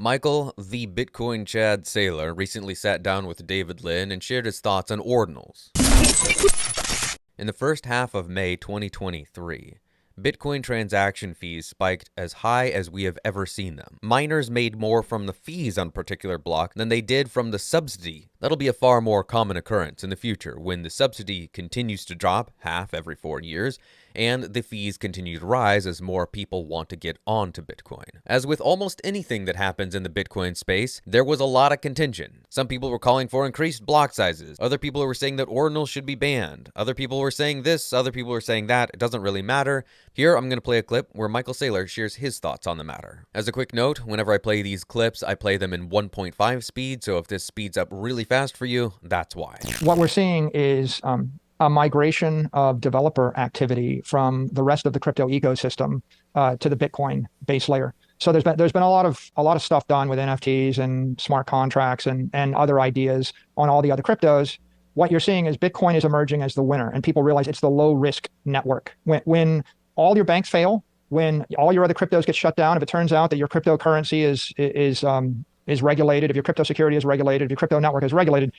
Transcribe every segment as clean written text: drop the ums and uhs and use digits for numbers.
Micheal, the Bitcoin Chad Saylor, recently sat down with David Lin and shared his thoughts on Ordinals. In the first half of May 2023, Bitcoin transaction fees spiked as high as we have ever seen them. Miners made more from the fees on a particular block than they did from the subsidy. That'll be a far more common occurrence in the future when the subsidy continues to drop half every 4 years and the fees continue to rise as more people want to get onto Bitcoin. As with almost anything that happens in the Bitcoin space, there was a lot of contention. Some people were calling for increased block sizes. Other people were saying that Ordinals should be banned. Other people were saying this. Other people were saying that. It doesn't really matter. Here, I'm going to play a clip where Micheal Saylor shares his thoughts on the matter. As a quick note, whenever I play these clips, I play them in 1.5 speed, so if this speeds up really fast for you, that's why. What we're seeing is a migration of developer activity from the rest of the crypto ecosystem to the Bitcoin base layer. So there's been a lot of stuff done with NFTs and smart contracts and other ideas on all the other cryptos. What you're seeing is Bitcoin is emerging as the winner, and people realize it's the low risk network. When all your banks fail, when all your other cryptos get shut down, if it turns out that your cryptocurrency is regulated, if your crypto security is regulated, if your crypto network is regulated,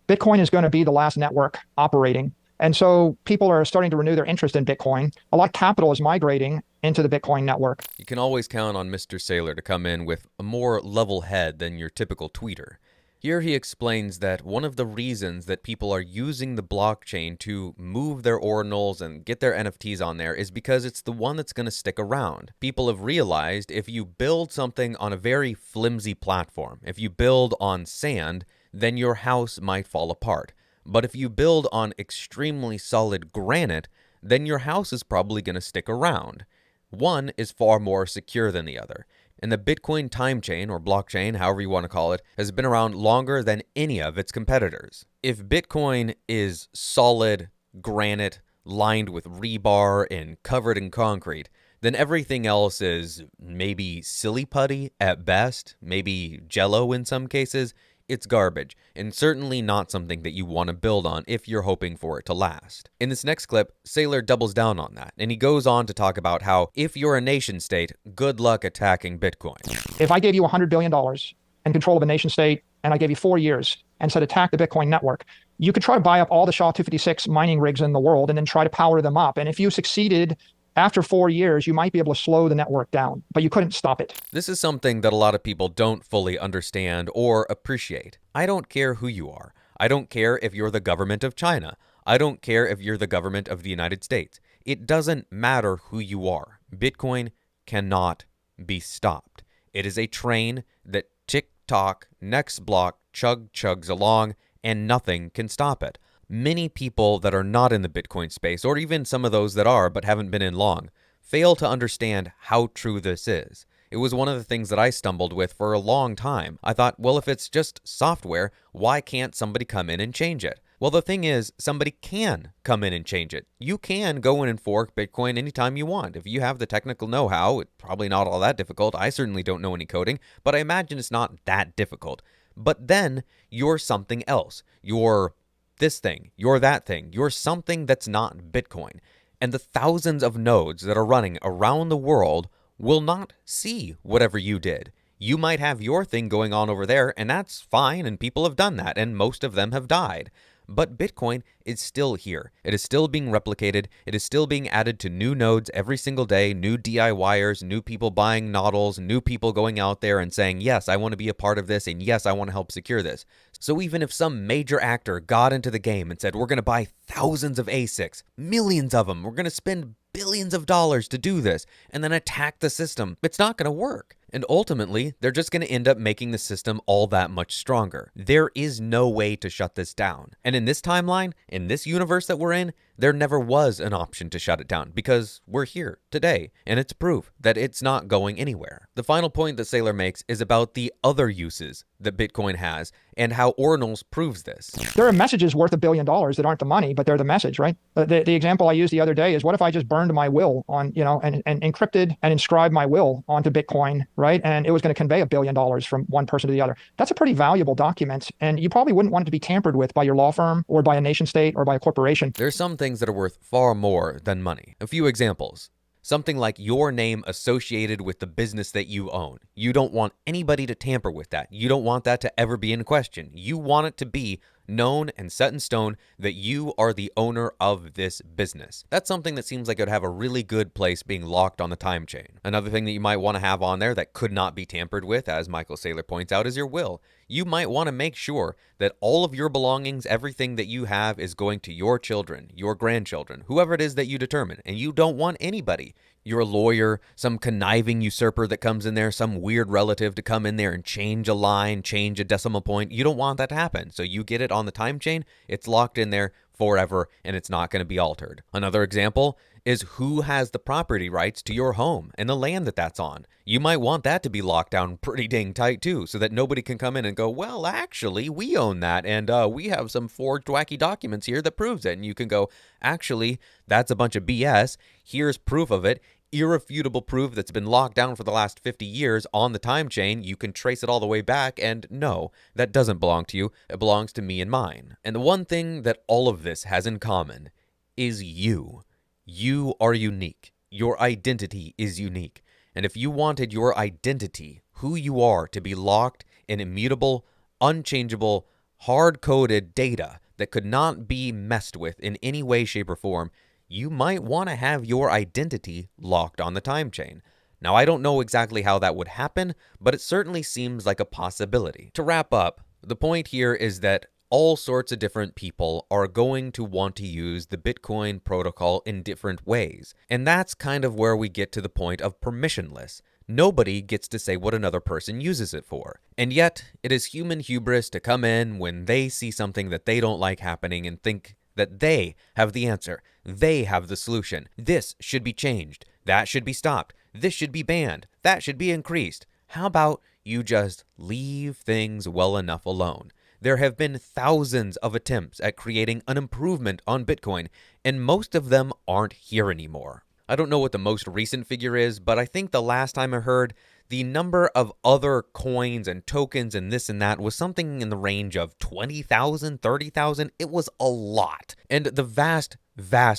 Bitcoin is going to be the last network operating. And so people are starting to renew their interest in Bitcoin. A lot of capital is migrating into the Bitcoin network. You can always count on Mr. Saylor to come in with a more level head than your typical tweeter. Here he explains that one of the reasons that people are using the blockchain to move their ordinals and get their NFTs on there is because it's the one that's going to stick around. People have realized if you build something on a very flimsy platform, if you build on sand, then your house might fall apart. But if you build on extremely solid granite, then your house is probably going to stick around. One is far more secure than the other. And the Bitcoin time chain, or blockchain, however you want to call it, has been around longer than any of its competitors. If Bitcoin is solid granite, lined with rebar and covered in concrete, then everything else is maybe silly putty at best, maybe jello in some cases. It's garbage, and certainly not something that you want to build on if you're hoping for it to last. In this next clip, Saylor doubles down on that, and he goes on to talk about how if you're a nation state, good luck attacking Bitcoin. If I gave you $100 billion and control of a nation state, and I gave you 4 years and said attack the Bitcoin network, you could try to buy up all the SHA-256 mining rigs in the world and then try to power them up. And if you succeeded, after 4 years, you might be able to slow the network down, but you couldn't stop it. This is something that a lot of people don't fully understand or appreciate. I don't care who you are. I don't care if you're the government of China. I don't care if you're the government of the United States. It doesn't matter who you are. Bitcoin cannot be stopped. It is a train that tick-tock, next block, chugs along, and nothing can stop it. Many people that are not in the Bitcoin space, or even some of those that are but haven't been in long, fail to understand how true this is. It was one of the things that I stumbled with for a long time. I thought, well, if it's just software, why can't somebody come in and change it? Well, the thing is, somebody can come in and change it. You can go in and fork Bitcoin anytime you want. If you have the technical know-how, it's probably not all that difficult. I certainly don't know any coding, but I imagine it's not that difficult. But then you're something else. You're this thing, you're that thing, you're something that's not Bitcoin. And the thousands of nodes that are running around the world will not see whatever you did. You might have your thing going on over there, and that's fine, and people have done that, and most of them have died. But Bitcoin is still here. It is still being replicated. It is still being added to new nodes every single day, new DIYers, new people buying nodls, new people going out there and saying, yes, I want to be a part of this, and yes, I want to help secure this. So even if some major actor got into the game and said, we're going to buy thousands of ASICs, millions of them, we're going to spend billions of dollars to do this, and then attack the system, it's not going to work. And ultimately, they're just going to end up making the system all that much stronger. There is no way to shut this down. And in this timeline, in this universe that we're in, there never was an option to shut it down because we're here today, and it's proof that it's not going anywhere. The final point that Saylor makes is about the other uses that Bitcoin has and how Ordinals proves this. There are messages worth $1 billion that aren't the money, but they're the message, right? The example I used the other day is what if I just burned my will on, and encrypted and inscribed my will onto Bitcoin, right? And it was going to convey $1 billion from one person to the other. That's a pretty valuable document, and you probably wouldn't want it to be tampered with by your law firm or by a nation state or by a corporation. There's some things that are worth far more than money. A few examples. Something like your name associated with the business that you own. You don't want anybody to tamper with that. You don't want that to ever be in question. You want it to be known and set in stone that you are the owner of this business. That's something that seems like it would have a really good place being locked on the time chain. Another thing that you might want to have on there that could not be tampered with, as Micheal Saylor points out, is your will. You might want to make sure that all of your belongings, everything that you have, is going to your children, your grandchildren, whoever it is that you determine, and you don't want anybody, you're a lawyer, some conniving usurper that comes in there, some weird relative to come in there and change a line, change a decimal point. You don't want that to happen. So you get it on the time chain, it's locked in there forever, and it's not going to be altered. Another example is who has the property rights to your home and the land that that's on. You might want that to be locked down pretty dang tight too, so that nobody can come in and go, well, actually, we own that, and we have some forged wacky documents here that proves it. And you can go, actually, that's a bunch of BS. Here's proof of it. Irrefutable proof that's been locked down for the last 50 years on the time chain. You can trace it all the way back, and no, that doesn't belong to you. It belongs to me and mine. And the one thing that all of this has in common is you. You are unique. Your identity is unique. And if you wanted your identity, who you are, to be locked in immutable, unchangeable, hard-coded data that could not be messed with in any way, shape, or form, you might want to have your identity locked on the time chain. Now, I don't know exactly how that would happen, but it certainly seems like a possibility. To wrap up, the point here is that all sorts of different people are going to want to use the Bitcoin protocol in different ways. And that's kind of where we get to the point of permissionless. Nobody gets to say what another person uses it for. And yet, it is human hubris to come in when they see something that they don't like happening and think that they have the answer. They have the solution. This should be changed. That should be stopped. This should be banned. That should be increased. How about you just leave things well enough alone? There have been thousands of attempts at creating an improvement on Bitcoin, and most of them aren't here anymore. I don't know what the most recent figure is, but I think the last time I heard, the number of other coins and tokens and this and that was something in the range of 20,000, 30,000. It was a lot. And the vast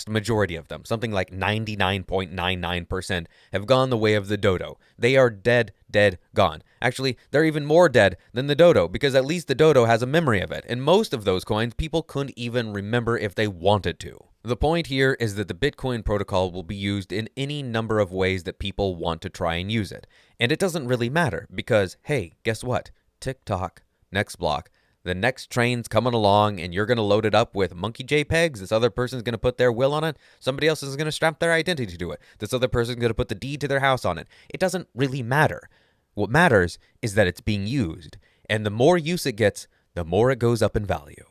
majority of them, something like 99.99%, have gone the way of the dodo. They are dead, gone. Actually, they're even more dead than the dodo, because at least the dodo has a memory of it. And most of those coins, people couldn't even remember if they wanted to. The point here is that the Bitcoin protocol will be used in any number of ways that people want to try and use it. And it doesn't really matter because, hey, guess what? Tick-tock, next block. The next train's coming along and you're going to load it up with monkey JPEGs. This other person's going to put their will on it. Somebody else is going to strap their identity to it. This other person's going to put the deed to their house on it. It doesn't really matter. What matters is that it's being used. And the more use it gets, the more it goes up in value.